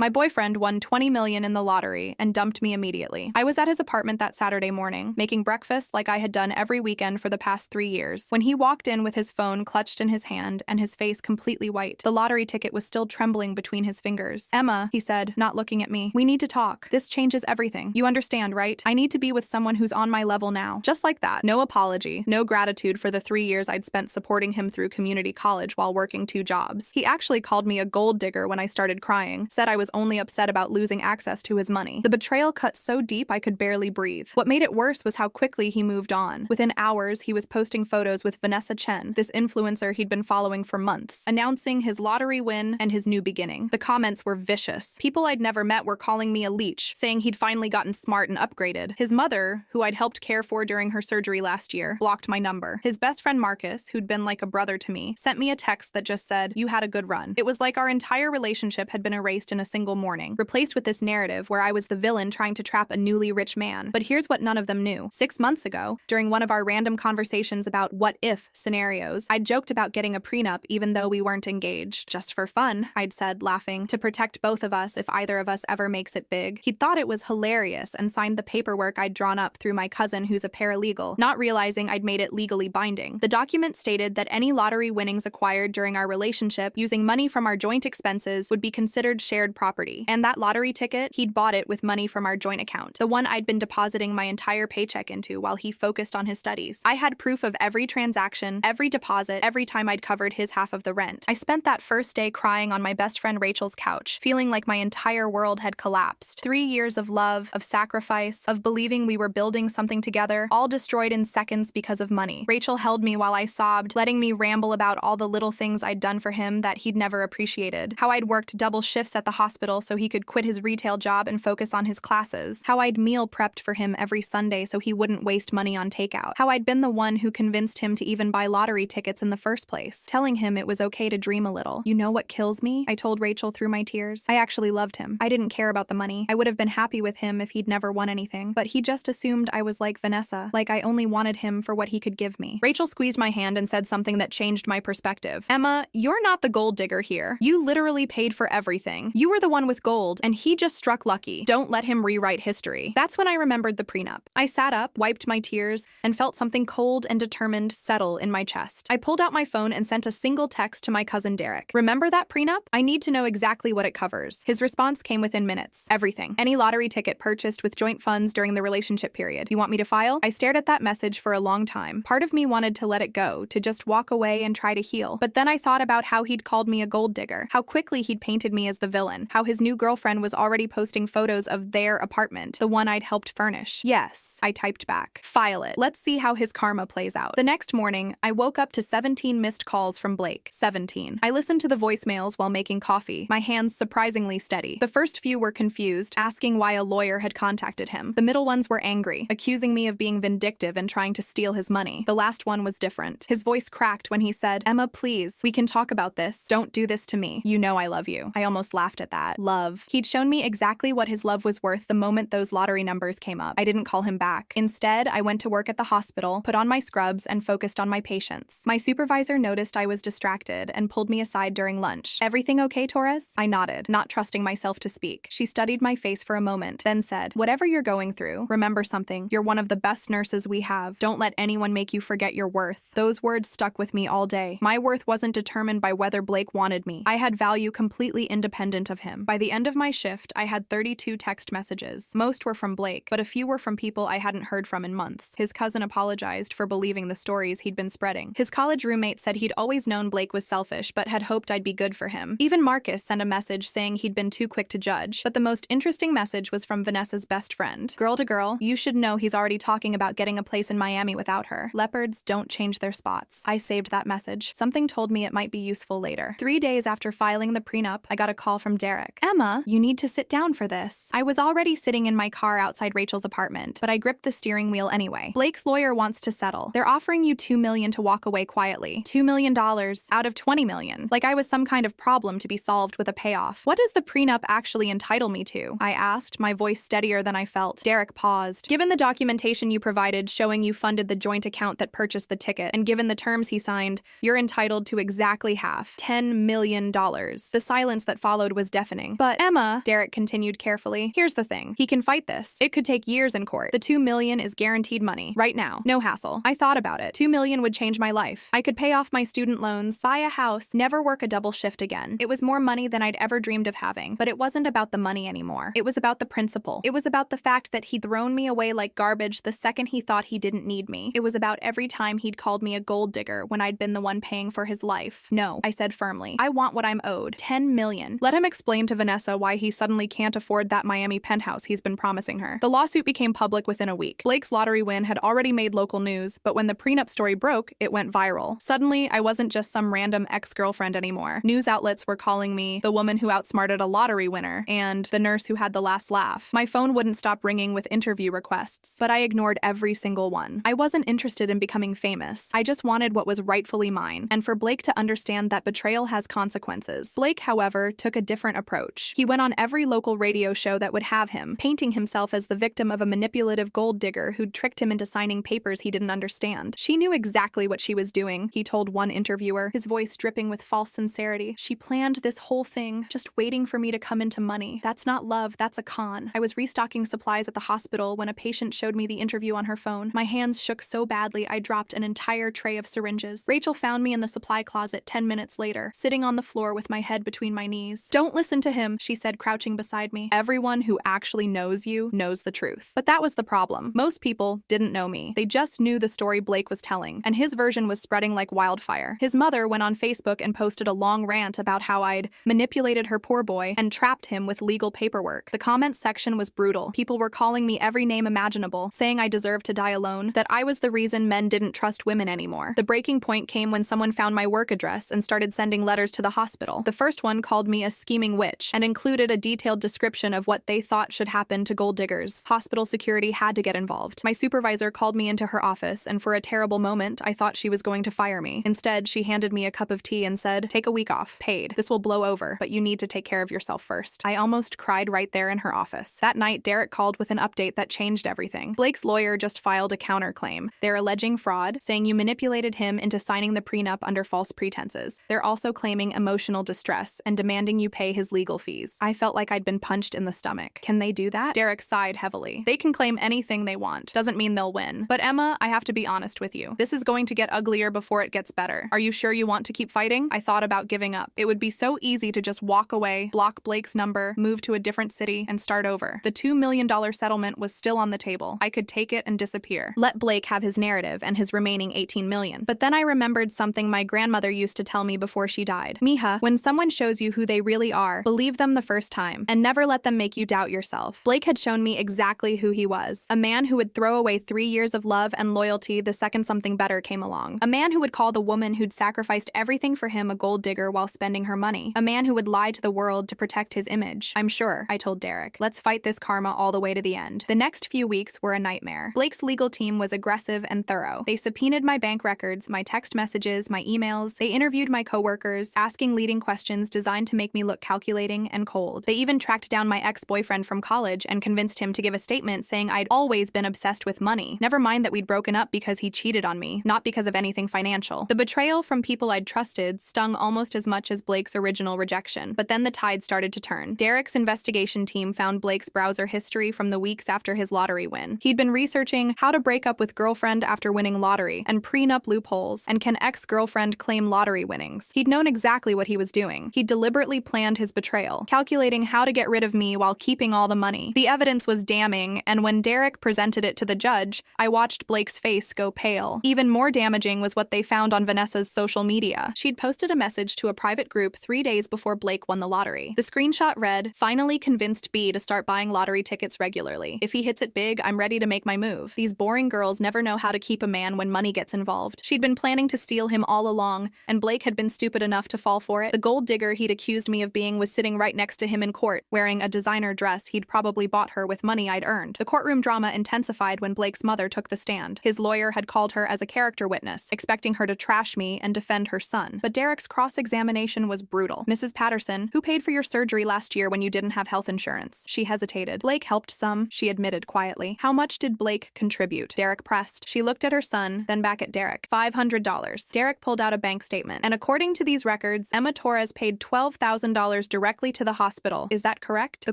My boyfriend won 20 million in the lottery and dumped me immediately. I was at his apartment that Saturday morning, making breakfast like I had done every weekend for the past 3 years, when he walked in with his phone clutched in his hand and his face completely white. The lottery ticket was still trembling between his fingers. "Emma," he said, not looking at me, "we need to talk. This changes everything. You understand, right? I need to be with someone who's on my level now." Just like that. No apology, no gratitude for the 3 years I'd spent supporting him through community college while working 2 jobs. He actually called me a gold digger when I started crying, said I was only upset about losing access to his money. The betrayal cut so deep I could barely breathe. What made it worse was how quickly he moved on. Within hours, he was posting photos with Vanessa Chen, this influencer he'd been following for months, announcing his lottery win and his new beginning. The comments were vicious. People I'd never met were calling me a leech, saying he'd finally gotten smart and upgraded. His mother, who I'd helped care for during her surgery last year, blocked my number. His best friend Marcus, who'd been like a brother to me, sent me a text that just said, "You had a good run." It was like our entire relationship had been erased in a single morning, replaced with this narrative where I was the villain trying to trap a newly rich man. But here's what none of them knew. 6 months ago, during one of our random conversations about what-if scenarios, I'd joked about getting a prenup even though we weren't engaged. "Just for fun," I'd said, laughing, "to protect both of us if either of us ever makes it big." He'd thought it was hilarious and signed the paperwork I'd drawn up through my cousin who's a paralegal, not realizing I'd made it legally binding. The document stated that any lottery winnings acquired during our relationship using money from our joint expenses would be considered shared property. And that lottery ticket, he'd bought it with money from our joint account, the one I'd been depositing my entire paycheck into while he focused on his studies. I had proof of every transaction, every deposit, every time I'd covered his half of the rent. I spent that first day crying on my best friend Rachel's couch, feeling like my entire world had collapsed. 3 years of love, of sacrifice, of believing we were building something together, all destroyed in seconds because of money. Rachel held me while I sobbed, letting me ramble about all the little things I'd done for him that he'd never appreciated. How I'd worked double shifts at the hospital so he could quit his retail job and focus on his classes. How I'd meal prepped for him every Sunday so he wouldn't waste money on takeout. How I'd been the one who convinced him to even buy lottery tickets in the first place, telling him it was okay to dream a little. "You know what kills me?" I told Rachel through my tears. "I actually loved him. I didn't care about the money. I would have been happy with him if he'd never won anything. But he just assumed I was like Vanessa, like I only wanted him for what he could give me." Rachel squeezed my hand and said something that changed my perspective. "Emma, you're not the gold digger here. You literally paid for everything. You were the one with gold, and he just struck lucky. Don't let him rewrite history." That's when I remembered the prenup. I sat up, wiped my tears, and felt something cold and determined settle in my chest. I pulled out my phone and sent a single text to my cousin Derek. "Remember that prenup? I need to know exactly what it covers." His response came within minutes. "Everything. Any lottery ticket purchased with joint funds during the relationship period. You want me to file?" I stared at that message for a long time. Part of me wanted to let it go, to just walk away and try to heal. But then I thought about how he'd called me a gold digger, how quickly he'd painted me as the villain, how his new girlfriend was already posting photos of their apartment, the one I'd helped furnish. "Yes," I typed back. "File it. Let's see how his karma plays out." The next morning, I woke up to 17 missed calls from Blake. 17. I listened to the voicemails while making coffee, my hands surprisingly steady. The first few were confused, asking why a lawyer had contacted him. The middle ones were angry, accusing me of being vindictive and trying to steal his money. The last one was different. His voice cracked when he said, "Emma, please, we can talk about this. Don't do this to me. You know I love you." I almost laughed at that. Love. He'd shown me exactly what his love was worth the moment those lottery numbers came up. I didn't call him back. Instead, I went to work at the hospital, put on my scrubs, and focused on my patients. My supervisor noticed I was distracted and pulled me aside during lunch. "Everything okay, Torres?" I nodded, not trusting myself to speak. She studied my face for a moment, then said, "Whatever you're going through, remember something. You're one of the best nurses we have. Don't let anyone make you forget your worth." Those words stuck with me all day. My worth wasn't determined by whether Blake wanted me. I had value completely independent of him. By the end of my shift, I had 32 text messages. Most were from Blake, but a few were from people I hadn't heard from in months. His cousin apologized for believing the stories he'd been spreading. His college roommate said he'd always known Blake was selfish, but had hoped I'd be good for him. Even Marcus sent a message saying he'd been too quick to judge. But the most interesting message was from Vanessa's best friend. "Girl to girl, you should know he's already talking about getting a place in Miami without her. Leopards don't change their spots." I saved that message. Something told me it might be useful later. 3 days after filing the prenup, I got a call from Derek. "Emma, you need to sit down for this." I was already sitting in my car outside Rachel's apartment, but I gripped the steering wheel anyway. "Blake's lawyer wants to settle. They're offering you $2 million to walk away quietly. $2 million out of $20 million. Like I was some kind of problem to be solved with a payoff. What does the prenup actually entitle me to?" I asked, my voice steadier than I felt. Derek paused. "Given the documentation you provided showing you funded the joint account that purchased the ticket, and given the terms he signed, you're entitled to exactly half, $10 million. The silence that followed was deafening. deafening. But Emma, Derek continued carefully, here's the thing. He can fight this. It could take years in court. The $2 million is guaranteed money. Right now. No hassle. I thought about it. $2 million would change my life. I could pay off my student loans, buy a house, never work a double shift again. It was more money than I'd ever dreamed of having. But it wasn't about the money anymore. It was about the principle. It was about the fact that he'd thrown me away like garbage the second he thought he didn't need me. It was about every time he'd called me a gold digger when I'd been the one paying for his life. No, I said firmly. I want what I'm owed. $10 million. Let him explain to Vanessa why he suddenly can't afford that Miami penthouse he's been promising her. The lawsuit became public within a week. Blake's lottery win had already made local news, but when the prenup story broke, it went viral. Suddenly, I wasn't just some random ex-girlfriend anymore. News outlets were calling me the woman who outsmarted a lottery winner and the nurse who had the last laugh. My phone wouldn't stop ringing with interview requests, but I ignored every single one. I wasn't interested in becoming famous. I just wanted what was rightfully mine, and for Blake to understand that betrayal has consequences. Blake, however, took a different approach. He went on every local radio show that would have him, painting himself as the victim of a manipulative gold digger who'd tricked him into signing papers he didn't understand. She knew exactly what she was doing, he told one interviewer, his voice dripping with false sincerity. She planned this whole thing, just waiting for me to come into money. That's not love, that's a con. I was restocking supplies at the hospital when a patient showed me the interview on her phone. My hands shook so badly I dropped an entire tray of syringes. Rachel found me in the supply closet 10 minutes later, sitting on the floor with my head between my knees. Don't listen to him, she said, crouching beside me. Everyone who actually knows you knows the truth. But that was the problem. Most people didn't know me. They just knew the story Blake was telling, and his version was spreading like wildfire. His mother went on Facebook and posted a long rant about how I'd manipulated her poor boy and trapped him with legal paperwork. The comments section was brutal. People were calling me every name imaginable, saying I deserved to die alone, that I was the reason men didn't trust women anymore. The breaking point came when someone found my work address and started sending letters to the hospital. The first one called me a scheming witch and included a detailed description of what they thought should happen to gold diggers. Hospital security had to get involved. My supervisor called me into her office, and for a terrible moment, I thought she was going to fire me. Instead, she handed me a cup of tea and said, "Take a week off. Paid. This will blow over, but you need to take care of yourself first." I almost cried right there in her office. That night, Derek called with an update that changed everything. Blake's lawyer just filed a counterclaim. They're alleging fraud, saying you manipulated him into signing the prenup under false pretenses. They're also claiming emotional distress and demanding you pay his legal fees. I felt like I'd been punched in the stomach. Can they do that? Derek sighed heavily. They can claim anything they want. Doesn't mean they'll win. But Emma, I have to be honest with you. This is going to get uglier before it gets better. Are you sure you want to keep fighting? I thought about giving up. It would be so easy to just walk away, block Blake's number, move to a different city, and start over. The $2 million settlement was still on the table. I could take it and disappear. Let Blake have his narrative and his remaining $18 million. But then I remembered something my grandmother used to tell me before she died. Mija, when someone shows you who they really are, believe them the first time, and never let them make you doubt yourself. Blake had shown me exactly who he was. A man who would throw away 3 years of love and loyalty the second something better came along. A man who would call the woman who'd sacrificed everything for him a gold digger while spending her money. A man who would lie to the world to protect his image. I'm sure, I told Derek. Let's fight this karma all the way to the end. The next few weeks were a nightmare. Blake's legal team was aggressive and thorough. They subpoenaed my bank records, my text messages, my emails. They interviewed my coworkers, asking leading questions designed to make me look calculating and cold. They even tracked down my ex-boyfriend from college and convinced him to give a statement saying I'd always been obsessed with money. Never mind that we'd broken up because he cheated on me, not because of anything financial. The betrayal from people I'd trusted stung almost as much as Blake's original rejection. But then the tide started to turn. Derek's investigation team found Blake's browser history from the weeks after his lottery win. He'd been researching how to break up with girlfriend after winning lottery and prenup loopholes, and can ex-girlfriend claim lottery winnings. He'd known exactly what he was doing. He'd deliberately planned his betrayal, calculating how to get rid of me while keeping all the money. The evidence was damning, and when Derek presented it to the judge, I watched Blake's face go pale. Even more damaging was what they found on Vanessa's social media. She'd posted a message to a private group 3 days before Blake won the lottery. The screenshot read, "Finally convinced B to start buying lottery tickets regularly. If he hits it big, I'm ready to make my move. These boring girls never know how to keep a man when money gets involved." She'd been planning to steal him all along, and Blake had been stupid enough to fall for it. The gold digger he'd accused me of being was sitting right next to him in court, wearing a designer dress he'd probably bought her with money I'd earned. The courtroom drama intensified when Blake's mother took the stand. His lawyer had called her as a character witness, expecting her to trash me and defend her son. But Derek's cross-examination was brutal. "Mrs. Patterson, who paid for your surgery last year when you didn't have health insurance?" She hesitated. "Blake helped some," she admitted quietly. "How much did Blake contribute?" Derek pressed. She looked at her son, then back at Derek. $500. Derek pulled out a bank statement. And according to these records, Emma Torres paid $12,000 directly to the hospital. Is that correct? The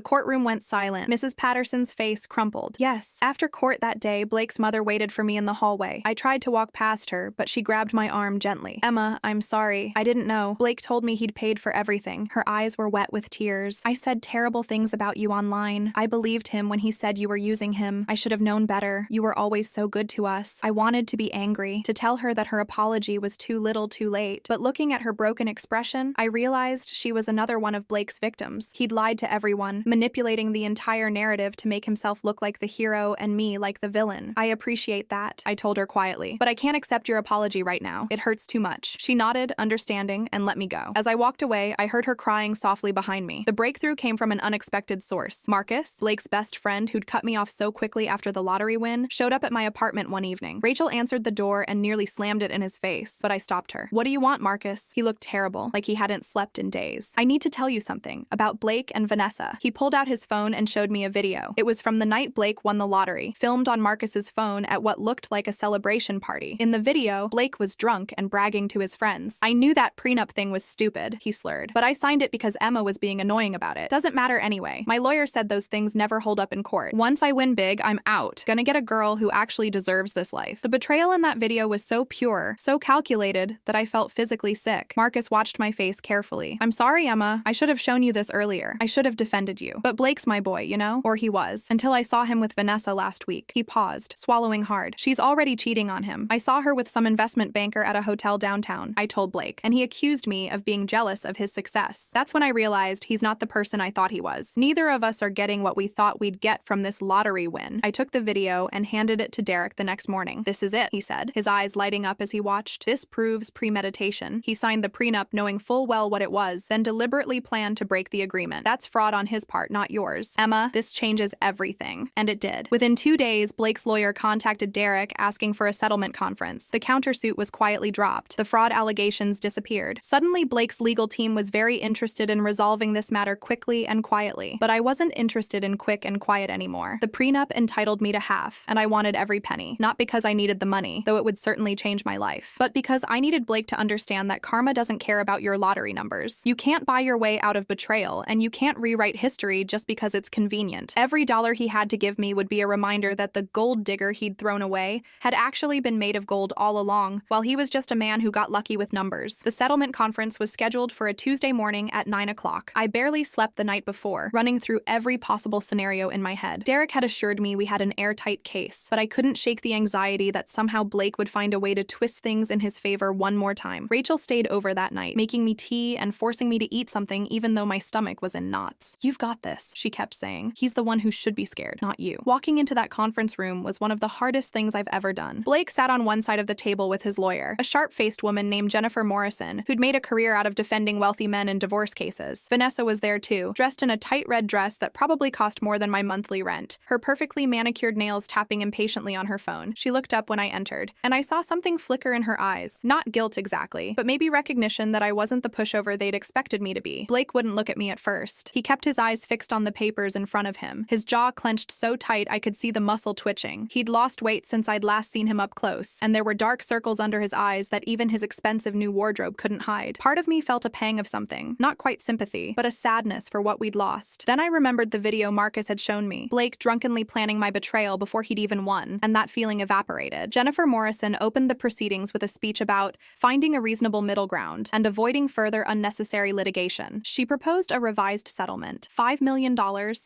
courtroom went silent. Mrs. Patterson's face crumpled. Yes. After court that day, Blake's mother waited for me in the hallway. I tried to walk past her, but she grabbed my arm gently. Emma, I'm sorry. I didn't know. Blake told me he'd paid for everything. Her eyes were wet with tears. I said terrible things about you online. I believed him when he said you were using him. I should have known better. You were always so good to us. I wanted to be angry, to tell her that her apology was too little too late. But looking at her broken expression, I realized she was another one of Blake's victims. He'd lied to everyone, manipulating the entire narrative to make himself look like the hero and me like the villain. I appreciate that, I told her quietly. But I can't accept your apology right now. It hurts too much. She nodded, understanding, and let me go. As I walked away, I heard her crying softly behind me. The breakthrough came from an unexpected source. Marcus, Blake's best friend who'd cut me off so quickly after the lottery win, showed up at my apartment one evening. Rachel answered the door and nearly slammed it in his face, but I stopped her. What do you want, Marcus? He looked terrible, like he hadn't slept in days. I need to tell you something about Blake and Vanessa. He pulled out his phone and showed me a video. It was from the night Blake won the lottery, filmed on Marcus's phone at what looked like a celebration party. In the video, Blake was drunk and bragging to his friends. I knew that prenup thing was stupid, he slurred, but I signed it because Emma was being annoying about it. Doesn't matter anyway. My lawyer said those things never hold up in court. Once I win big, I'm out. Gonna get a girl who actually deserves this life. The betrayal in that video was so pure, so calculated, that I felt physically sick. Marcus watched my face carefully. I'm sorry, Emma. I should have shown you this earlier. I should have defended you. But Blake's my boy, you know? Or he was. Until I saw him with Vanessa last week. He paused, swallowing hard. She's already cheating on him. I saw her with some investment banker at a hotel downtown, I told Blake, and he accused me of being jealous of his success. That's when I realized he's not the person I thought he was. Neither of us are getting what we thought we'd get from this lottery win. I took the video and handed it to Derek the next morning. This is it, he said, his eyes lighting up as he watched. This proves premeditation. He signed the prenup knowing full well what it was, then deliberately planned to break the agreement. That's fraud on his part, not yours. Emma, this changes everything. And it did. Within 2 days, Blake's lawyer contacted Derek asking for a settlement conference. The countersuit was quietly dropped. The fraud allegations disappeared. Suddenly, Blake's legal team was very interested in resolving this matter quickly and quietly. But I wasn't interested in quick and quiet anymore. The prenup entitled me to half, and I wanted every penny. Not because I needed the money, though it would certainly change my life, but because I needed Blake to understand that karma doesn't care about your lottery numbers. You can't buy your way out of betrayal, and you can't rewrite history just because it's convenient. Every dollar he had to give me would be a reminder that the gold digger he'd thrown away had actually been made of gold all along, while he was just a man who got lucky with numbers. The settlement conference was scheduled for a Tuesday morning at 9 o'clock. I barely slept the night before, running through every possible scenario in my head. Derek had assured me we had an airtight case, but I couldn't shake the anxiety that somehow Blake would find a way to twist things in his favor one more time. Rachel stayed over that night, making me tea and forcing me to eat something even though my stomach was in knots. You've got this, she kept saying. He's the one who should be scared, not you. Walking into that conference room was one of the hardest things I've ever done. Blake sat on one side of the table with his lawyer, a sharp-faced woman named Jennifer Morrison, who'd made a career out of defending wealthy men in divorce cases. Vanessa was there too, dressed in a tight red dress that probably cost more than my monthly rent, her perfectly manicured nails tapping impatiently on her phone. She looked up when I entered, and I saw something flicker in her eyes. Not guilt exactly, but maybe recognition that I wasn't the pushover they'd expected me to be. Blake wouldn't look at me at first. He kept his eyes fixed on the papers in front of him, his jaw clenched so tight I could see the muscle twitching. He'd lost weight since I'd last seen him up close, and there were dark circles under his eyes that even his expensive new wardrobe couldn't hide. Part of me felt a pang of something, not quite sympathy, but a sadness for what we'd lost. Then I remembered the video Marcus had shown me, Blake drunkenly planning my betrayal before he'd even won, and that feeling evaporated. Jennifer Morrison opened the proceedings with a speech about finding a reasonable middle ground and avoiding further unnecessary litigation. She proposed a revised settlement, $5 million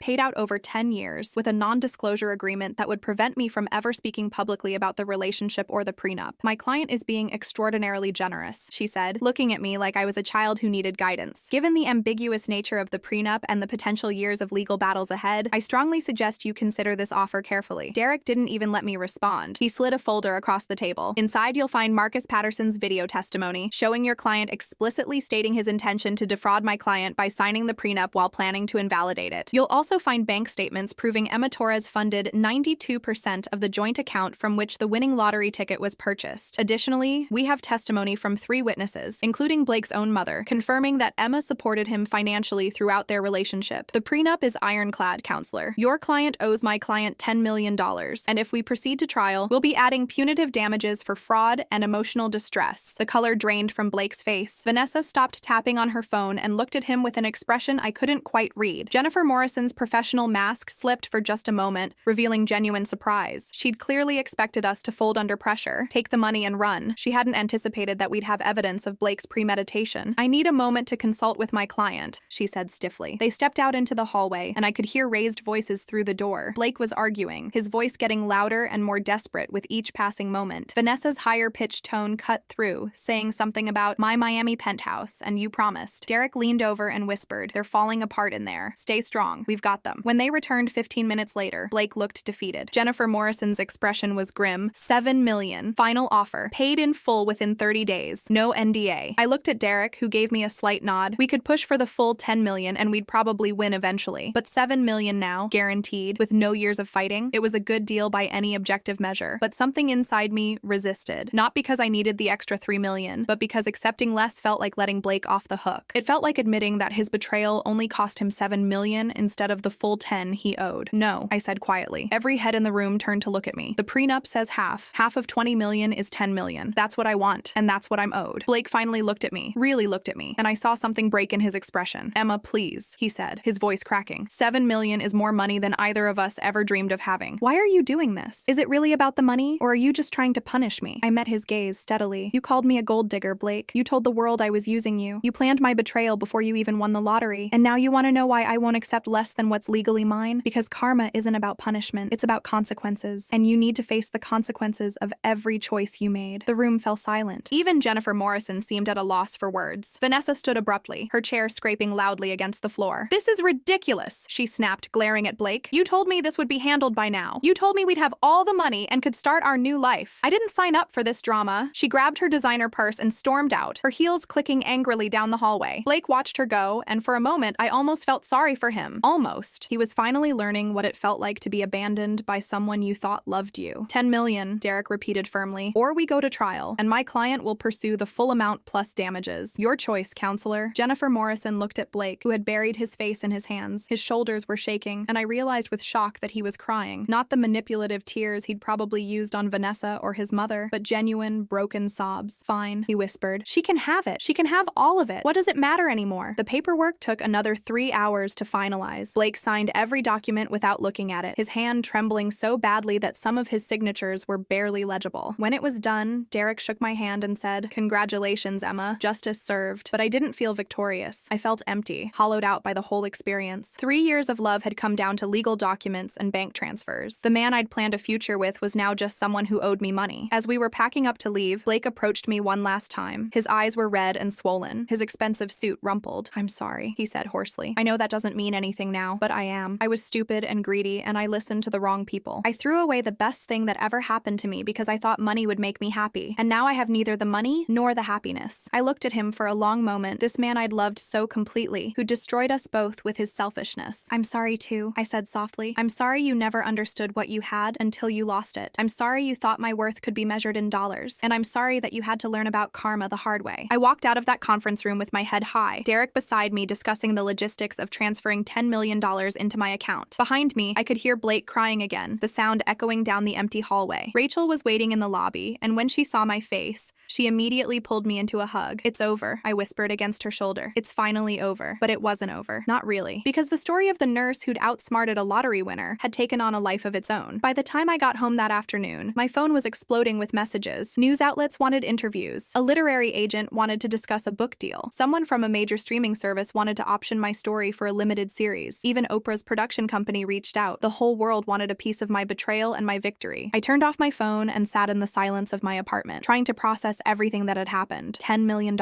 paid out over 10 years, with a non-disclosure agreement that would prevent me from ever speaking publicly about the relationship or the prenup. My client is being extraordinarily generous, she said, looking at me like I was a child who needed guidance. Given the ambiguous nature of the prenup and the potential years of legal battles ahead, I strongly suggest you consider this offer carefully. Derek didn't even let me respond. He slid a folder across the table. Inside, you'll find Marcus Patterson's video testimony, showing your client explicitly stating his intention to defraud my client by signing the prenup while planning to invalidate it. You'll also find bank statements proving Emma Torres funded 92% of the joint account from which the winning lottery ticket was purchased. Additionally, we have testimony from 3 witnesses, including Blake's own mother, confirming that Emma supported him financially throughout their relationship. The prenup is ironclad, counselor. Your client owes my client $10 million, and if we proceed to trial, we'll be adding punitive damages for fraud and emotional distress. The color drained from Blake's face. Vanessa stopped tapping on her phone and looked at him him with an expression I couldn't quite read. Jennifer Morrison's professional mask slipped for just a moment, revealing genuine surprise. She'd clearly expected us to fold under pressure, take the money and run. She hadn't anticipated that we'd have evidence of Blake's premeditation. "I need a moment to consult with my client," she said stiffly. They stepped out into the hallway, and I could hear raised voices through the door. Blake was arguing, his voice getting louder and more desperate with each passing moment. Vanessa's higher-pitched tone cut through, saying something about "my Miami penthouse, and you promised." Derek leaned over and whispered, "They're falling apart in there. Stay strong. We've got them." When they returned 15 minutes later, Blake looked defeated. Jennifer Morrison's expression was grim. $7 million. Final offer. Paid in full within 30 days. No NDA. I looked at Derek, who gave me a slight nod. We could push for the full 10 million and we'd probably win eventually. But 7 million now, guaranteed, with no years of fighting. It was a good deal by any objective measure. But something inside me resisted. Not because I needed the extra 3 million, but because accepting less felt like letting Blake off the hook. It felt like admitting that his betrayal only cost him 7 million instead of the full 10 he owed. "No," I said quietly. Every head in the room turned to look at me. "The prenup says half. Half of 20 million is 10 million. That's what I want, and that's what I'm owed." Blake finally looked at me, really looked at me, and I saw something break in his expression. "Emma, please," he said, his voice cracking. 7 million is more money than either of us ever dreamed of having. Why are you doing this? Is it really about the money, or are you just trying to punish me?" I met his gaze steadily. "You called me a gold digger, Blake. You told the world I was using you. You planned my betrayal before you even won the lottery. And now you want to know why I won't accept less than what's legally mine? Because karma isn't about punishment. It's about consequences. And you need to face the consequences of every choice you made." The room fell silent. Even Jennifer Morrison seemed at a loss for words. Vanessa stood abruptly, her chair scraping loudly against the floor. "This is ridiculous," she snapped, glaring at Blake. "You told me this would be handled by now. You told me we'd have all the money and could start our new life. I didn't sign up for this drama." She grabbed her designer purse and stormed out, her heels clicking angrily down the hallway. Blake watched her go, and for a moment I almost felt sorry for him. Almost. He was finally learning what it felt like to be abandoned by someone you thought loved you. 10 million, Derek repeated firmly. "Or we go to trial, and my client will pursue the full amount plus damages. Your choice, counselor." Jennifer Morrison looked at Blake, who had buried his face in his hands. His shoulders were shaking, and I realized with shock that he was crying. Not the manipulative tears he'd probably used on Vanessa or his mother, but genuine, broken sobs. "Fine," he whispered. "She can have it. She can have all of it. What does it matter anymore?" The paperwork took another 3 hours to finalize. Blake signed every document without looking at it, his hand trembling so badly that some of his signatures were barely legible. When it was done, Derek shook my hand and said, "Congratulations, Emma. Justice served." But I didn't feel victorious. I felt empty, hollowed out by the whole experience. 3 years of love had come down to legal documents and bank transfers. The man I'd planned a future with was now just someone who owed me money. As we were packing up to leave, Blake approached me one last time. His eyes were red and swollen, his expensive suit rumpled. "I'm sorry," he said hoarsely. "I know that doesn't mean anything now, but I am. I was stupid and greedy, and I listened to the wrong people. I threw away the best thing that ever happened to me because I thought money would make me happy, and now I have neither the money nor the happiness." I looked at him for a long moment, this man I'd loved so completely, who destroyed us both with his selfishness. "I'm sorry too," I said softly. "I'm sorry you never understood what you had until you lost it. I'm sorry you thought my worth could be measured in dollars, and I'm sorry that you had to learn about karma the hard way." I walked out of that conference room with my head high, Derek beside me discussing the logistics of transferring $10 million into my account. Behind me, I could hear Blake crying again, the sound echoing down the empty hallway. Rachel was waiting in the lobby, and when she saw my face, she immediately pulled me into a hug. "It's over," I whispered against her shoulder. "It's finally over." But it wasn't over. Not really. Because the story of the nurse who'd outsmarted a lottery winner had taken on a life of its own. By the time I got home that afternoon, my phone was exploding with messages. News outlets wanted interviews. A literary agent wanted to discuss a book deal. Someone from a major streaming service wanted to option my story for a limited series. Even Oprah's production company reached out. The whole world wanted a piece of my betrayal and my victory. I turned off my phone and sat in the silence of my apartment, trying to process everything that had happened. $10 million.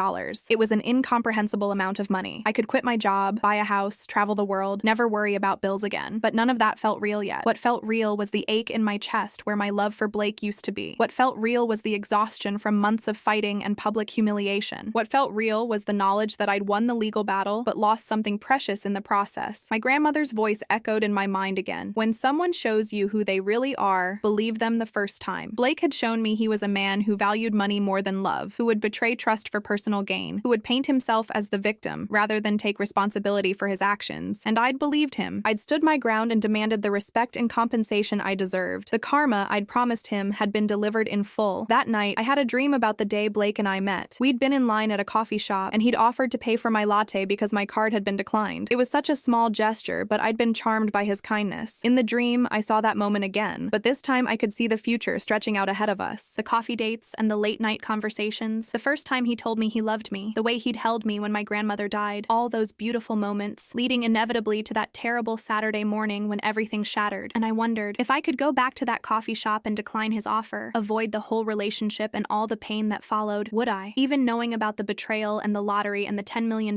It was an incomprehensible amount of money. I could quit my job, buy a house, travel the world, never worry about bills again. But none of that felt real yet. What felt real was the ache in my chest where my love for Blake used to be. What felt real was the exhaustion from months of fighting and public humiliation. What felt real was the knowledge that I'd won the legal battle, but lost something precious in the process. My grandmother's voice echoed in my mind again. When someone shows you who they really are, believe them the first time. Blake had shown me he was a man who valued money more than than love, who would betray trust for personal gain, who would paint himself as the victim rather than take responsibility for his actions. And I'd believed him. I'd stood my ground and demanded the respect and compensation I deserved. The karma I'd promised him had been delivered in full. That night, I had a dream about the day Blake and I met. We'd been in line at a coffee shop, and he'd offered to pay for my latte because my card had been declined. It was such a small gesture, but I'd been charmed by his kindness. In the dream, I saw that moment again, but this time I could see the future stretching out ahead of us. The coffee dates and the late-night conversations. The first time he told me he loved me. The way he'd held me when my grandmother died. All those beautiful moments, leading inevitably to that terrible Saturday morning when everything shattered. And I wondered, if I could go back to that coffee shop and decline his offer, avoid the whole relationship and all the pain that followed, would I? Even knowing about the betrayal and the lottery and the $10 million,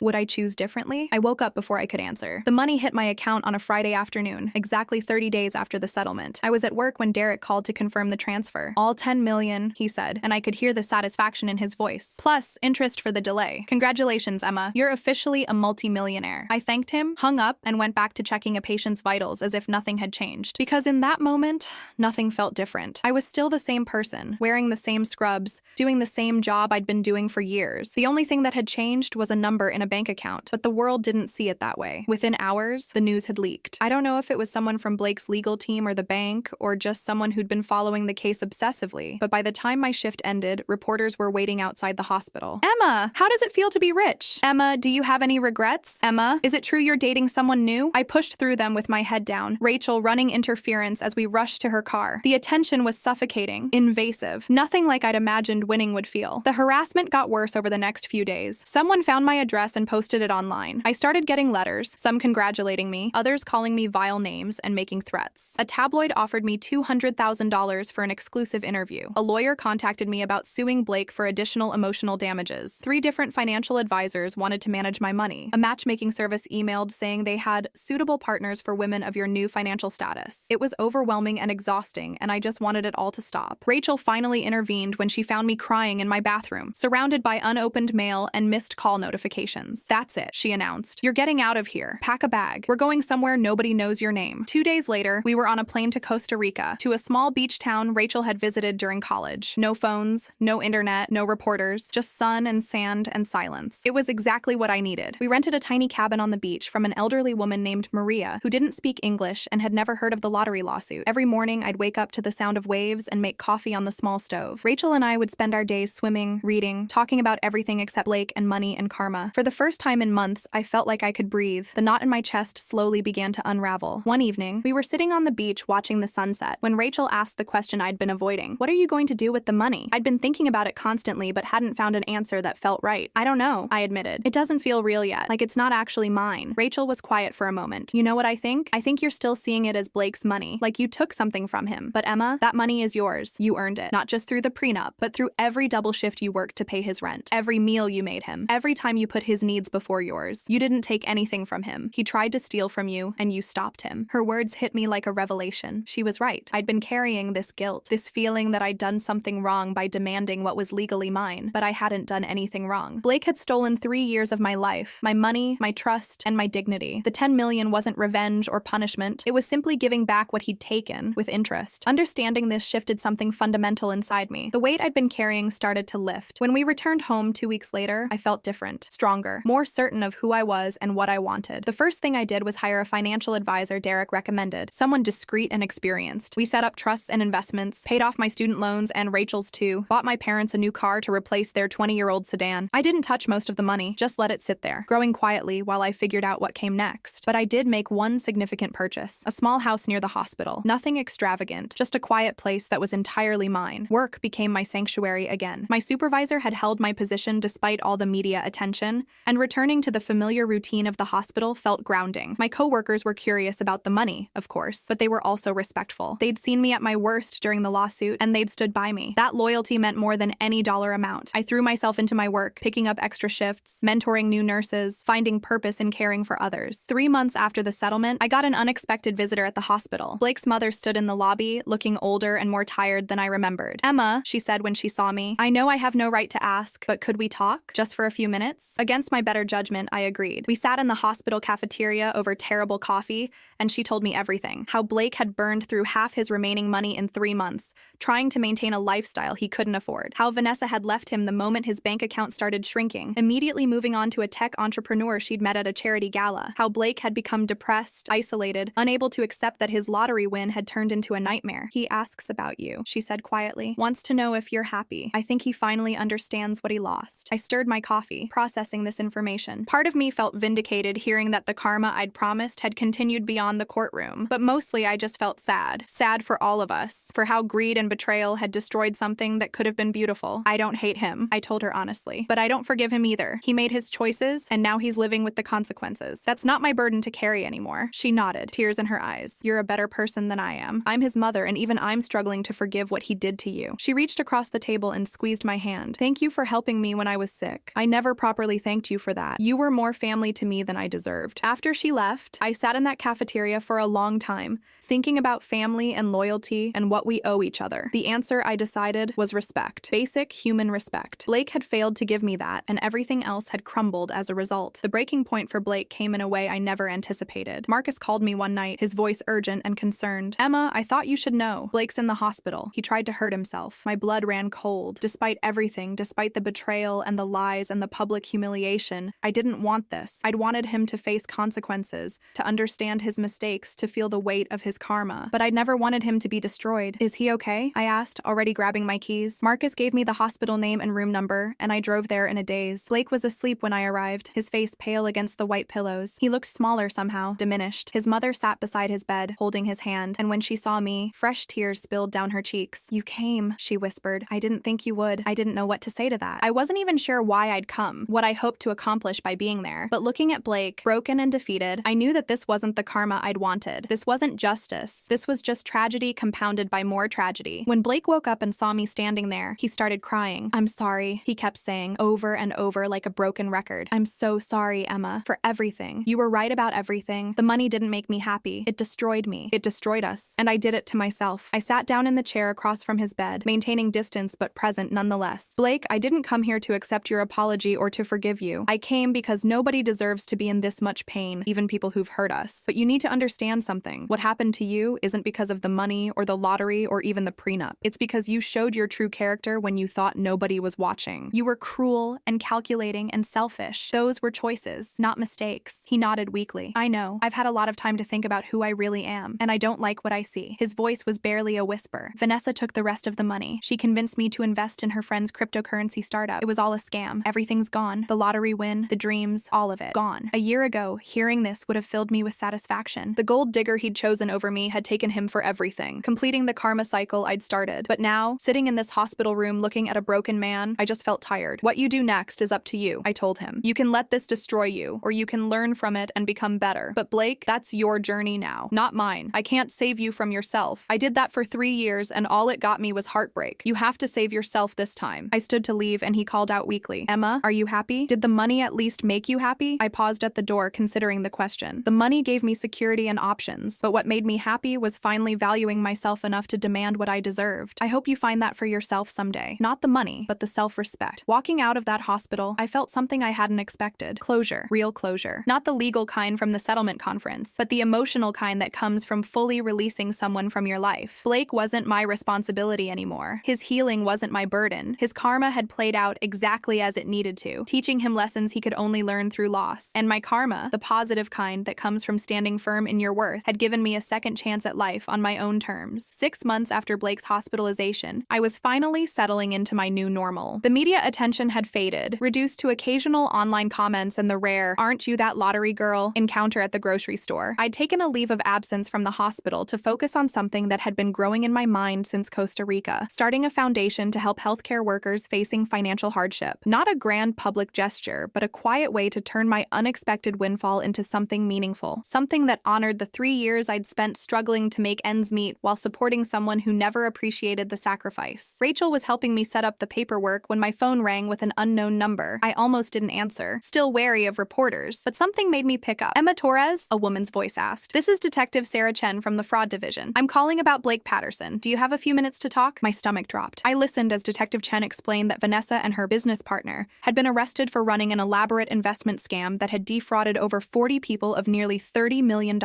would I choose differently? I woke up before I could answer. The money hit my account on a Friday afternoon, exactly 30 days after the settlement. I was at work when Derek called to confirm the transfer. All $10 million, he said, and I could hear the satisfaction in his voice. Plus, interest for the delay. Congratulations, Emma. You're officially a multi-millionaire. I thanked him, hung up, and went back to checking a patient's vitals as if nothing had changed. Because in that moment, nothing felt different. I was still the same person, wearing the same scrubs, doing the same job I'd been doing for years. The only thing that had changed was a number in a bank account, but the world didn't see it that way. Within hours, the news had leaked. I don't know if it was someone from Blake's legal team or the bank, or just someone who'd been following the case obsessively, but by the time my shift ended, reporters were waiting outside the hospital. Emma, how does it feel to be rich? Emma, do you have any regrets? Emma, is it true you're dating someone new? I pushed through them with my head down, Rachel running interference as we rushed to her car. The attention was suffocating, invasive, nothing like I'd imagined winning would feel. The harassment got worse over the next few days. Someone found my address and posted it online. I started getting letters, some congratulating me, others calling me vile names and making threats. A tabloid offered me $200,000 for an exclusive interview. A lawyer contacted me about suing Blake for additional emotional damages. 3 different financial advisors wanted to manage my money. A matchmaking service emailed saying they had suitable partners for women of your new financial status. It was overwhelming and exhausting, and I just wanted it all to stop. Rachel finally intervened when she found me crying in my bathroom, surrounded by unopened mail and missed call notifications. That's it, she announced. You're getting out of here. Pack a bag. We're going somewhere nobody knows your name. 2 days later, we were on a plane to Costa Rica, to a small beach town Rachel had visited during college. No phones, no internet, no reporters, just sun and sand and silence. It was exactly what I needed. We rented a tiny cabin on the beach from an elderly woman named Maria, who didn't speak English and had never heard of the lottery lawsuit. Every morning, I'd wake up to the sound of waves and make coffee on the small stove. Rachel and I would spend our days swimming, reading, talking about everything except Blake and money and karma. For the first time in months, I felt like I could breathe. The knot in my chest slowly began to unravel. One evening, we were sitting on the beach watching the sunset when Rachel asked the question I'd been avoiding. What are you going to do with the money? I'd been thinking about it constantly but hadn't found an answer that felt right. I don't know, I admitted. It doesn't feel real yet, like it's not actually mine. Rachel was quiet for a moment. You know what I think? I think you're still seeing it as Blake's money, like you took something from him. But Emma, that money is yours. You earned it. Not just through the prenup, but through every double shift you worked to pay his rent, every meal you made him, every time you put his needs before yours. You didn't take anything from him. He tried to steal from you, and you stopped him. Her words hit me like a revelation. She was right. I'd been carrying this guilt, this feeling that I'd done something wrong by demanding what was legally mine, but I hadn't done anything wrong. Blake had stolen 3 years of my life, my money, my trust, and my dignity. The $10 million wasn't revenge or punishment. It was simply giving back what he'd taken, with interest. Understanding this shifted something fundamental inside me. The weight I'd been carrying started to lift. When we returned home 2 weeks later, I felt different, stronger, more certain of who I was and what I wanted. The first thing I did was hire a financial advisor Derek recommended, someone discreet and experienced. We set up trusts and investments, paid off my student loans and Rachel's too, bought my parents a new car to replace their 20-year-old sedan. I didn't touch most of the money, just let it sit there, growing quietly while I figured out what came next. But I did make one significant purchase, a small house near the hospital. Nothing extravagant, just a quiet place that was entirely mine. Work became my sanctuary again. My supervisor had held my position despite all the media attention, and returning to the familiar routine of the hospital felt grounding. My coworkers were curious about the money, of course, but they were also respectful. They'd seen me at my worst during the lawsuit, and they'd stood by me. That loyalty meant more than any dollar amount. I threw myself into my work, picking up extra shifts, mentoring new nurses, finding purpose in caring for others. 3 months after the settlement, I got an unexpected visitor at the hospital. Blake's mother stood in the lobby, looking older and more tired than I remembered. "Emma," she said when she saw me, "I know I have no right to ask, but could we talk? Just for a few minutes?" Against my better judgment, I agreed. We sat in the hospital cafeteria over terrible coffee, and she told me everything. How Blake had burned through half his remaining money in 3 months, trying to maintain a lifestyle he couldn't afford. How Vanessa had left him the moment his bank account started shrinking, immediately moving on to a tech entrepreneur she'd met at a charity gala. How Blake had become depressed, isolated, unable to accept that his lottery win had turned into a nightmare. He asks about you, she said quietly. Wants to know if you're happy. I think he finally understands what he lost. I stirred my coffee, processing this information. Part of me felt vindicated hearing that the karma I'd promised had continued beyond the courtroom, but mostly I just felt sad. Sad for all of us, for how greed and betrayal had destroyed something that could have been beautiful. I don't hate him, I told her honestly, but I don't forgive him either. He made his choices, and now he's living with the consequences. That's not my burden to carry anymore. She nodded, tears in her eyes. You're a better person than I am. I'm his mother, and even I'm struggling to forgive what he did to you. She reached across the table and squeezed my hand. Thank you for helping me when I was sick. I never properly thanked you for that. You were more family to me than I deserved. After she left, I sat in that cafeteria for a long time, thinking about family and loyalty and what we owe each other. The answer, I decided, was respect. Basic human respect. Blake had failed to give me that, and everything else had crumbled as a result. The breaking point for Blake came in a way I never anticipated. Marcus called me one night, his voice urgent and concerned. Emma, I thought you should know. Blake's in the hospital. He tried to hurt himself. My blood ran cold. Despite everything, despite the betrayal and the lies and the public humiliation, I didn't want this. I'd wanted him to face consequences, to understand his mistakes, to feel the weight of his karma. But I'd never wanted him to be destroyed. Is he okay? I asked, already grabbing my keys. Marcus gave me the hospital name and room number, and I drove there in a daze. Blake was asleep when I arrived, his face pale against the white pillows. He looked smaller somehow, diminished. His mother sat beside his bed, holding his hand, and when she saw me, fresh tears spilled down her cheeks. You came, she whispered. I didn't think you would. I didn't know what to say to that. I wasn't even sure why I'd come, what I hoped to accomplish by being there. But looking at Blake, broken and defeated, I knew that this wasn't the karma I'd wanted. This wasn't justice. This was just tragedy compounded by more tragedy. When Blake woke up and saw me standing there, he started crying. I'm sorry, he kept saying over and over like a broken record. I'm so sorry, Emma, for everything. You were right about everything. The money didn't make me happy. It destroyed me. It destroyed us. And I did it to myself. I sat down in the chair across from his bed, maintaining distance but present nonetheless. Blake, I didn't come here to accept your apology or to forgive you. I came because nobody deserves to be in this much pain, even people who've hurt us. But you need to understand something. What happened to you isn't because of the money or the lottery or even the prenup. It's because you showed your true character when you thought nobody was watching. You were cruel and calculating and selfish. Those were choices, not mistakes. He nodded weakly. I know. I've had a lot of time to think about who I really am, and I don't like what I see. His voice was barely a whisper. Vanessa took the rest of the money. She convinced me to invest in her friend's cryptocurrency startup. It was all a scam. Everything's gone. The lottery win, the dreams, all of it. Gone. A year ago, hearing this would have filled me with satisfaction. The gold digger he'd chosen over me had taken him for everything, completing the karma cycle I'd started. But now, sitting in this hospital room looking at a broken man, I just felt tired. What you do next is up to you, I told him. You can let this destroy you, or you can learn from it and become better. But Blake, that's your journey now, not mine. I can't save you from yourself. I did that for 3 years, and all it got me was heartbreak. You have to save yourself this time. I stood to leave, and he called out weakly. Emma, are you happy? Did the money at least make you happy? I paused at the door, considering the question. The money gave me security and options, but what made me happy was finally valuing myself enough to demand what I deserved. I hope you find that for yourself someday. Not the money, but the self-respect. Walking out of that hospital, I felt something I hadn't expected. Closure. Real closure. Not the legal kind from the settlement conference, but the emotional kind that comes from fully releasing someone from your life. Blake wasn't my responsibility anymore. His healing wasn't my burden. His karma had played out exactly as it needed to, teaching him lessons he could only learn through loss. And my karma, the positive kind that comes from standing firm in your worth, had given me a second chance at life on my own terms. 6 months after Blake's hospitalization, I was finally settling into my new normal. The media attention had faded, reduced to occasional online comments and the rare, "Aren't you that lottery girl?" encounter at the grocery store. I'd taken a leave of absence from the hospital to focus on something that had been growing in my mind since Costa Rica, starting a foundation to help healthcare workers facing financial hardship. Not a grand public gesture, but a quiet way to turn my unexpected windfall into something meaningful, something that honored the 3 years I'd spent struggling to make ends meet while supporting someone who never appreciated the sacrifice. Rachel was helping me set up the paperwork when my phone rang with an unknown number. I almost didn't answer, still wary of reporters, but something made me pick up. Emma Torres? A woman's voice asked. This is Detective Sarah Chen from the Fraud Division. I'm calling about Blake Patterson. Do you have a few minutes to talk? My stomach dropped. I listened as Detective Chen explained that Vanessa and her business partner had been arrested for running an elaborate investment scam that had defrauded over 40 people of nearly $30 million.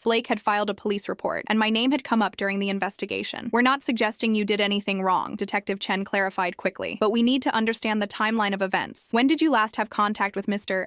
Blake had filed a police report, and my name had come up during the investigation. We're not suggesting you did anything wrong, Detective Chen clarified quickly. But we need to understand the timeline of events. When did you last have contact with Mr.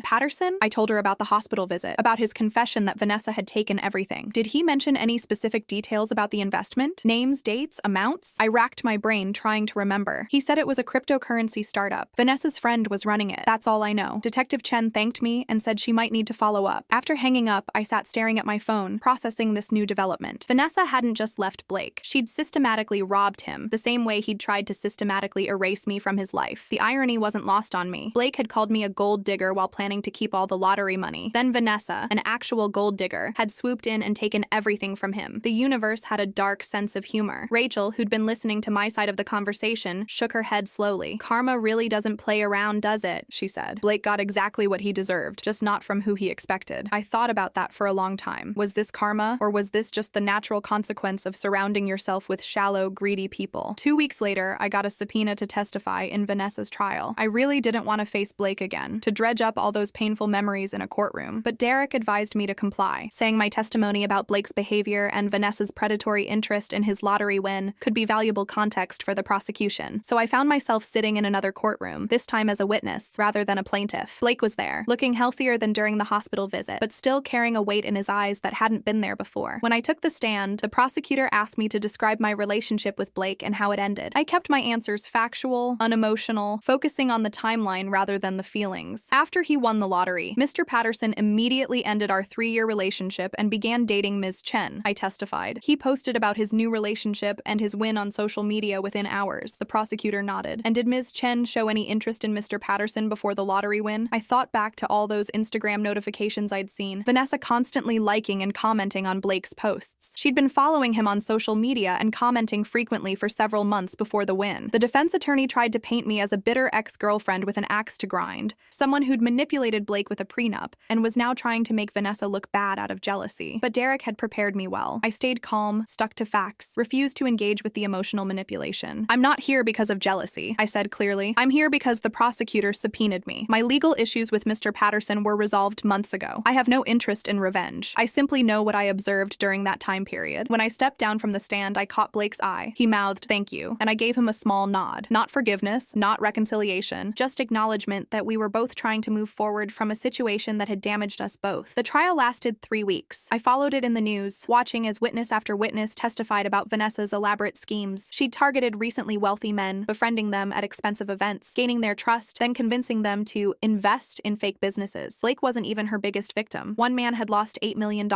Patterson? I told her about the hospital visit, about his confession that Vanessa had taken everything. Did he mention any specific details about the investment? Names, dates, amounts? I racked my brain trying to remember. He said it was a cryptocurrency startup. Vanessa's friend was running it. That's all I know. Detective Chen thanked me and said she might need to follow up. After hanging up, I sat staring at my phone, processing this new development. Vanessa hadn't just left Blake. She'd systematically robbed him, the same way he'd tried to systematically erase me from his life. The irony wasn't lost on me. Blake had called me a gold digger while planning to keep all the lottery money. Then Vanessa, an actual gold digger, had swooped in and taken everything from him. The universe had a dark sense of humor. Rachel, who'd been listening to my side of the conversation, shook her head slowly. Karma really doesn't play around, does it? She said. Blake got exactly what he deserved, just not from who he expected. I thought about that for a long time. Was this karma, or was this just the natural consequence of surrounding yourself with shallow, greedy people? 2 weeks later, I got a subpoena to testify in Vanessa's trial. I really didn't want to face Blake again, to dredge up all those painful memories in a courtroom. But Derek advised me to comply, saying my testimony about Blake's behavior and Vanessa's predatory interest in his lottery win could be valuable context for the prosecution. So I found myself sitting in another courtroom, this time as a witness rather than a plaintiff. Blake was there, looking healthier than during the hospital visit, but still carrying a weight in his eyes that hadn't been there before. When I took the stand, the prosecutor asked me to describe my relationship with Blake and how it ended. I kept my answers factual, unemotional, focusing on the timeline rather than the feelings. After he won the lottery, Mr. Patterson immediately ended our 3-year relationship and began dating Ms. Chen, I testified. He posted about his new relationship and his win on social media within hours. The prosecutor nodded. And did Ms. Chen show any interest in Mr. Patterson before the lottery win? I thought back to all those Instagram notifications I'd seen. Vanessa constantly liking and commenting on Blake's posts. She'd been following him on social media and commenting frequently for several months before the win. The defense attorney tried to paint me as a bitter ex-girlfriend with an axe to grind, someone who'd manipulated Blake with a prenup and was now trying to make Vanessa look bad out of jealousy. But Derek had prepared me well. I stayed calm, stuck to facts, refused to engage with the emotional manipulation. I'm not here because of jealousy, I said clearly. I'm here because the prosecutor subpoenaed me. My legal issues with Mr. Patterson were resolved months ago. I have no interest in revenge. I simply know what I observed during that time period. When I stepped down from the stand, I caught Blake's eye. He mouthed, "Thank you," and I gave him a small nod. Not forgiveness, not reconciliation, just acknowledgement that we were both trying to move forward from a situation that had damaged us both. The trial lasted 3 weeks. I followed it in the news, watching as witness after witness testified about Vanessa's elaborate schemes. She'd targeted recently wealthy men, befriending them at expensive events, gaining their trust, then convincing them to invest in fake businesses. Blake wasn't even her biggest victim. One man had lost $8 million.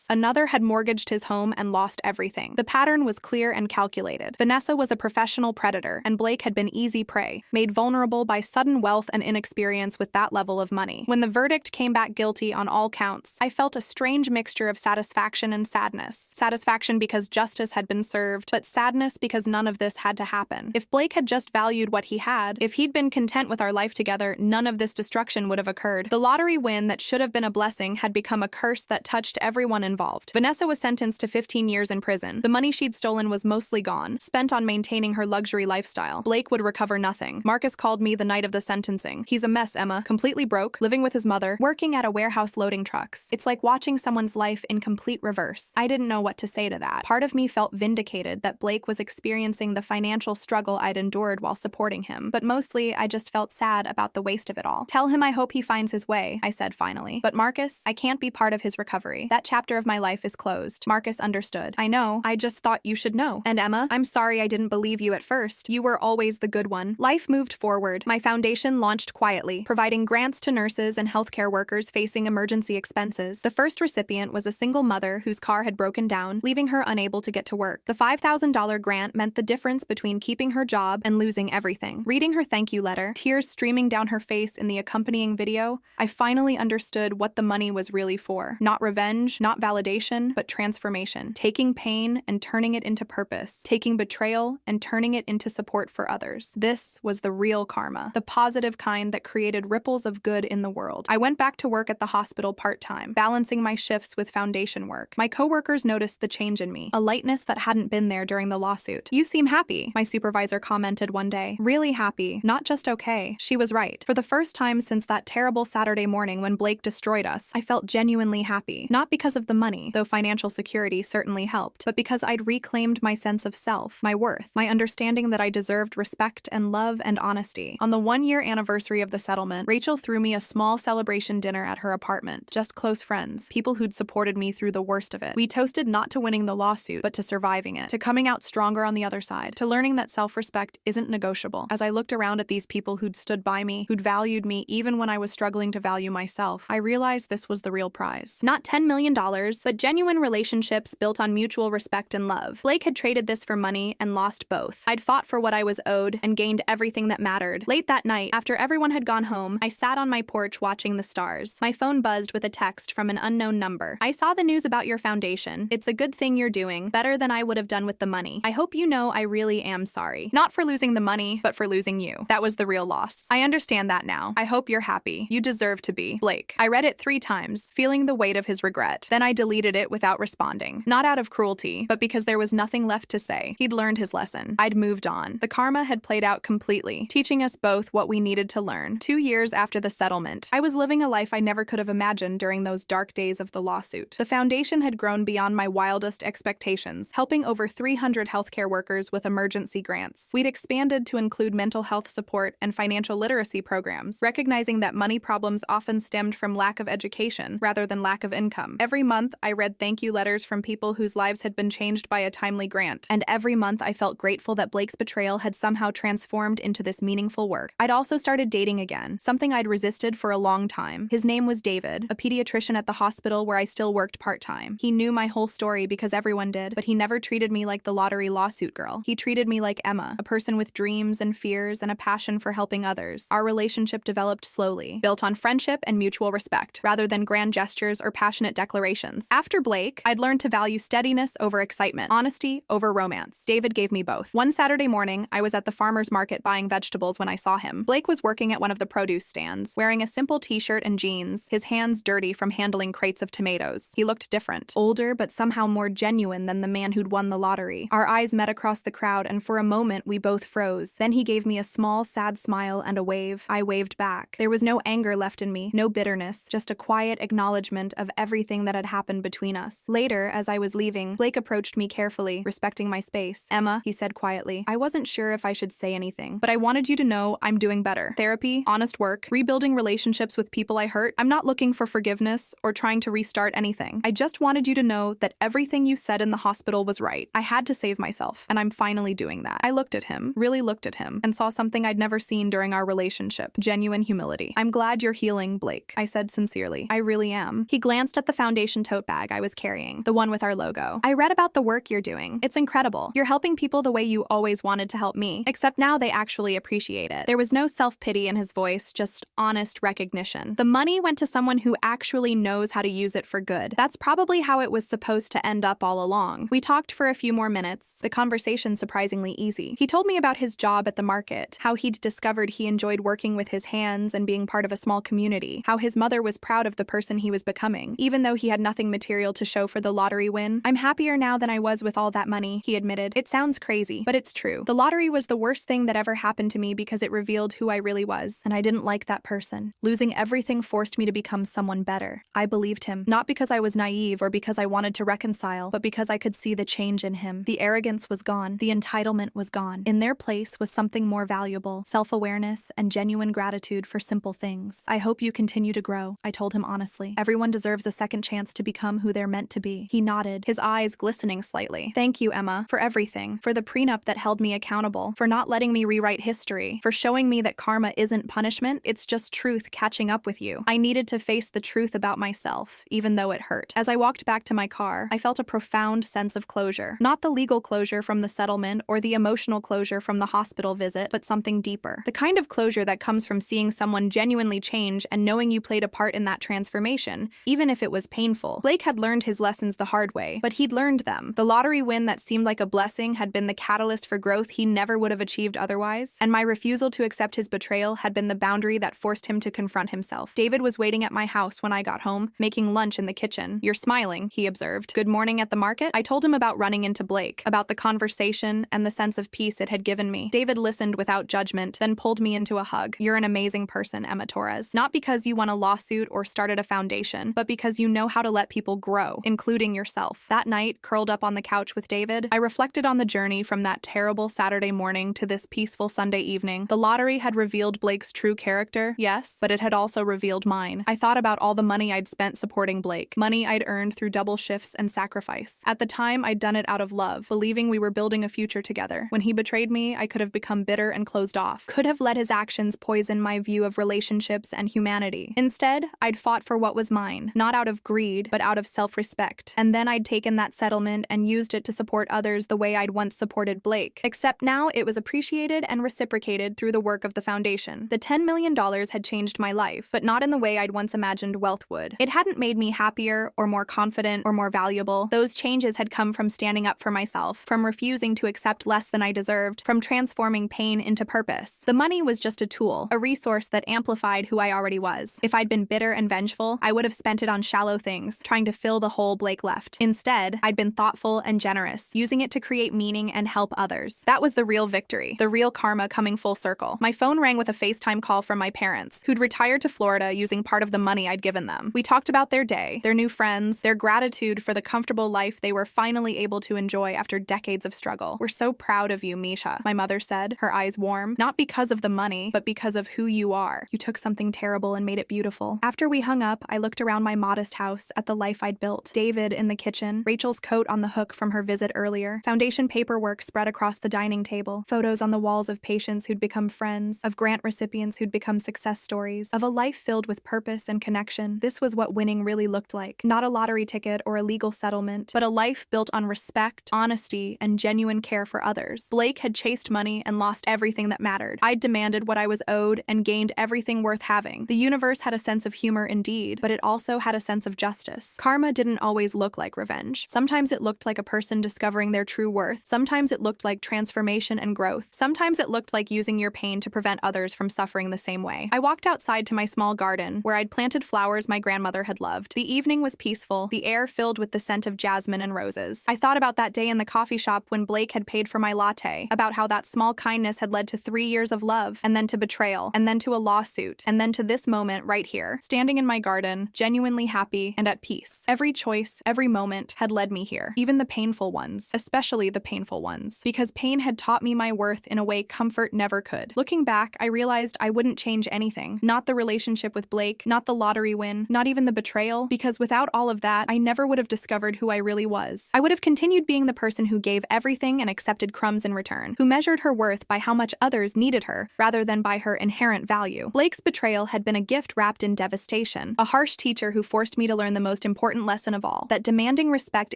Another had mortgaged his home and lost everything. The pattern was clear and calculated. Vanessa was a professional predator, and Blake had been easy prey, made vulnerable by sudden wealth and inexperience with that level of money. When the verdict came back guilty on all counts, I felt a strange mixture of satisfaction and sadness. Satisfaction because justice had been served, but sadness because none of this had to happen. If Blake had just valued what he had, if he'd been content with our life together, none of this destruction would have occurred. The lottery win that should have been a blessing had become a curse that touched everyone involved. Vanessa was sentenced to 15 years in prison. The money she'd stolen was mostly gone, spent on maintaining her luxury lifestyle. Blake would recover nothing. Marcus called me the night of the sentencing. "He's a mess, Emma. Completely broke, living with his mother, working at a warehouse loading trucks. It's like watching someone's life in complete reverse." I didn't know what to say to that. Part of me felt vindicated that Blake was experiencing the financial struggle I'd endured while supporting him, but mostly I just felt sad about the waste of it all. "Tell him I hope he finds his way," I said finally. "But Marcus, I can't be part of his recovery. That chapter of my life is closed." Marcus understood. "I know. I just thought you should know. And Emma, I'm sorry I didn't believe you at first. You were always the good one." Life moved forward. My foundation launched quietly, providing grants to nurses and healthcare workers facing emergency expenses. The first recipient was a single mother whose car had broken down, leaving her unable to get to work. The $5,000 grant meant the difference between keeping her job and losing everything. Reading her thank you letter, tears streaming down her face in the accompanying video, I finally understood what the money was really for. Not revenge, not validation, but transformation. Taking pain and turning it into purpose. Taking betrayal and turning it into support for others. This was the real karma, the positive kind that created ripples of good in the world. I went back to work at the hospital part-time, balancing my shifts with foundation work. My coworkers noticed the change in me, a lightness that hadn't been there during the lawsuit. "You seem happy," my supervisor commented one day. "Really happy, not just okay." She was right. For the first time since that terrible Saturday morning when Blake destroyed us, I felt genuinely happy. Not because of the money, though financial security certainly helped, but because I'd reclaimed my sense of self, my worth. my understanding that I deserved respect and love and honesty. On the 1-year anniversary of the settlement, Rachel threw me a small celebration dinner at her apartment. Just close friends, people who'd supported me through the worst of it. We toasted not to winning the lawsuit, but to surviving it, to coming out stronger on the other side, to learning that self-respect isn't negotiable. As I looked around at these people who'd stood by me, who'd valued me even when I was struggling to value myself, I realized this was the real prize. Not $10 million, but genuine relationships built on mutual respect and love. Blake had traded this for money and lost both. I'd fought for what I was owed and gained everything that mattered. Late that night, after everyone had gone home, I sat on my porch watching the stars. My phone buzzed with a text from an unknown number. "I saw the news about your foundation. It's a good thing you're doing, better than I would have done with the money. I hope you know I really am sorry. Not for losing the money, but for losing you. That was the real loss. I understand that now. I hope you're happy. You deserve to be. Blake." I read it 3 times, feeling the weight of his regret. Then I deleted it without responding. Not out of cruelty, but because there was nothing left to say. He'd learned his lesson. I'd moved on. The karma had played out completely, teaching us both what we needed to learn. 2 years after the settlement, I was living a life I never could have imagined during those dark days of the lawsuit. The foundation had grown beyond my wildest expectations, helping over 300 healthcare workers with emergency grants. We'd expanded to include mental health support and financial literacy programs, recognizing that money problems often stemmed from lack of education rather than lack of income. Every month, I read thank you letters from people whose lives had been changed by a timely grant, and every month I felt grateful that Blake's betrayal had somehow transformed into this meaningful work. I'd also started dating again, something I'd resisted for a long time. His name was David, a pediatrician at the hospital where I still worked part-time. He knew my whole story because everyone did, but he never treated me like the lottery lawsuit girl. He treated me like Emma, a person with dreams and fears and a passion for helping others. Our relationship developed slowly, built on friendship and mutual respect, rather than grand gestures or passionate declarations. After Blake, I'd learned to value steadiness over excitement, honesty over romance. David gave me both. One Saturday morning, I was at the farmer's market buying vegetables when I saw him. Blake was working at one of the produce stands, wearing a simple t-shirt and jeans, his hands dirty from handling crates of tomatoes. He looked different, older but somehow more genuine than the man who'd won the lottery. Our eyes met across the crowd, and for a moment we both froze. Then he gave me a small, sad smile and a wave. I waved back. There was no anger left in me, no bitterness, just a quiet acknowledgement of everything that had happened between us. Later, as I was leaving, Blake approached me carefully, respecting my space. "Emma," he said quietly, "I wasn't sure if I should say anything, but I wanted you to know I'm doing better. Therapy, honest work, rebuilding relationships with people I hurt. I'm not looking for forgiveness or trying to restart anything. I just wanted you to know that everything you said in the hospital was right. I had to save myself, and I'm finally doing that." I looked at him, really looked at him, and saw something I'd never seen during our relationship: genuine humility. "I'm glad you're healing, Blake," I said sincerely. "I really am." He glanced at the foundation tote bag I was carrying, the one with our logo. "I read about the work you're doing. It's incredible. You're helping people the way you always wanted to help me, except now they actually appreciate it." There was no self-pity in his voice, just honest recognition. "The money went to someone who actually knows how to use it for good. That's probably how it was supposed to end up all along." We talked for a few more minutes, the conversation surprisingly easy. He told me about his job at the market, how he'd discovered he enjoyed working with his hands and being part of a small community, how his mother was proud of the person he was becoming, even though he had nothing material to show for the lottery win. "I'm happier now than I was with all that money," he admitted. "It sounds crazy, but it's true. The lottery was the worst thing that ever happened to me because it revealed who I really was, and I didn't like that person. Losing everything forced me to become someone better." I believed him, not because I was naive or because I wanted to reconcile, but because I could see the change in him. The arrogance was gone. The entitlement was gone. In their place was something more valuable: self-awareness and genuine gratitude for simple things. "I hope you continue to grow," I told him honestly. "Everyone deserves a second chance to become who they're meant to be." He nodded, his eyes glistening slightly. "Thank you, Emma, for everything. For the prenup that held me accountable, for not letting me rewrite history, for showing me that karma isn't punishment, it's just truth catching up with you. I needed to face the truth about myself, even though it hurt." As I walked back to my car, I felt a profound sense of closure. Not the legal closure from the settlement or the emotional closure from the hospital visit, but something deeper. The kind of closure that comes from seeing someone genuinely change and knowing you played a part in that transformation, even if it was painful. Blake had learned his lessons the hard way, but he'd learned them. The lottery win that seemed like a blessing had been the catalyst for growth he never would have achieved otherwise, and my refusal to accept his betrayal had been the boundary that forced him to confront himself. David was waiting at my house when I got home, making lunch in the kitchen. "You're smiling," he observed. "Good morning at the market?" I told him about running into Blake, about the conversation and the sense of peace it had given me. David listened without judgment, then pulled me into a hug. "You're an amazing person, Emma Torres. Not because you won a lawsuit or started a foundation, but because you know how to let people grow, including yourself." That night, curled up on the couch with David, I reflected on the journey me from that terrible Saturday morning to this peaceful Sunday evening. The lottery had revealed Blake's true character, yes, but it had also revealed mine. I thought about all the money I'd spent supporting Blake, money I'd earned through double shifts and sacrifice. At the time, I'd done it out of love, believing we were building a future together. When he betrayed me, I could have become bitter and closed off, could have let his actions poison my view of relationships and humanity. Instead, I'd fought for what was mine, not out of greed, but out of self-respect. And then I'd taken that settlement and used it to support others the way I'd once supported Blake. Except now it was appreciated and reciprocated through the work of the foundation. The $10 million had changed my life, but not in the way I'd once imagined wealth would. It hadn't made me happier or more confident or more valuable. Those changes had come from standing up for myself, from refusing to accept less than I deserved, from transforming pain into purpose. The money was just a tool, a resource that amplified who I already was. If I'd been bitter and vengeful, I would have spent it on shallow things, trying to fill the hole Blake left. Instead, I'd been thoughtful and generous, using it to create meaning and help others. That was the real victory, the real karma coming full circle. My phone rang with a FaceTime call from my parents, who'd retired to Florida using part of the money I'd given them. We talked about their day, their new friends, their gratitude for the comfortable life they were finally able to enjoy after decades of struggle. "We're so proud of you, Misha," my mother said, her eyes warm. "Not because of the money, but because of who you are. You took something terrible and made it beautiful." After we hung up, I looked around my modest house at the life I'd built. David in the kitchen, Rachel's coat on the hook from her visit earlier, foundation paperwork spread across the dining table, photos on the walls of patients who'd become friends, of grant recipients who'd become success stories, of a life filled with purpose and connection. This was what winning really looked like. Not a lottery ticket or a legal settlement, but a life built on respect, honesty, and genuine care for others. Blake had chased money and lost everything that mattered. I'd demanded what I was owed and gained everything worth having. The universe had a sense of humor indeed, but it also had a sense of justice. Karma didn't always look like revenge. Sometimes it looked like a person discovering their true worth. Sometimes it looked like transformation and growth. Sometimes it looked like using your pain to prevent others from suffering the same way. I walked outside to my small garden, where I'd planted flowers my grandmother had loved. The evening was peaceful, the air filled with the scent of jasmine and roses. I thought about that day in the coffee shop when Blake had paid for my latte, about how that small kindness had led to 3 years of love, and then to betrayal, and then to a lawsuit, and then to this moment right here, standing in my garden, genuinely happy and at peace. Every choice, every moment had led me here, even the painful ones, especially the painful ones, because pain had taught me my worth in a way comfort never could. Looking back, I realized I wouldn't change anything, not the relationship with Blake, not the lottery win, not even the betrayal, because without all of that, I never would have discovered who I really was. I would have continued being the person who gave everything and accepted crumbs in return, who measured her worth by how much others needed her, rather than by her inherent value. Blake's betrayal had been a gift wrapped in devastation, a harsh teacher who forced me to learn the most important lesson of all, that demanding respect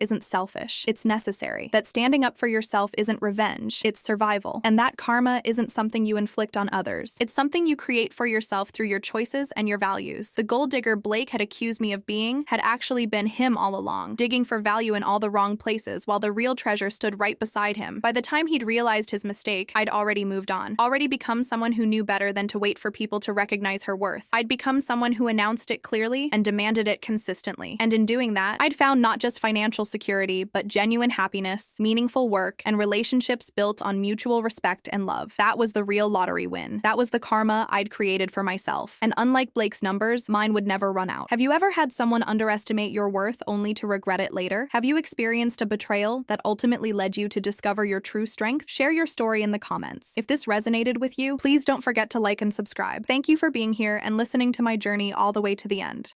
isn't selfish, it's necessary, that standing up for yourself isn't revenge, it's survival, and that karma isn't something you inflict on others. It's something you create for yourself through your choices and your values. The gold digger Blake had accused me of being had actually been him all along, digging for value in all the wrong places while the real treasure stood right beside him. By the time he'd realized his mistake, I'd already moved on, already become someone who knew better than to wait for people to recognize her worth. I'd become someone who announced it clearly and demanded it consistently. And in doing that, I'd found not just financial security, but genuine happiness, meaningful work, and relationships built on mutual respect and love. That was the real lottery win. That was the karma I'd created for myself. And unlike Blake's numbers, mine would never run out. Have you ever had someone underestimate your worth only to regret it later? Have you experienced a betrayal that ultimately led you to discover your true strength? Share your story in the comments. If this resonated with you, please don't forget to like and subscribe. Thank you for being here and listening to my journey all the way to the end.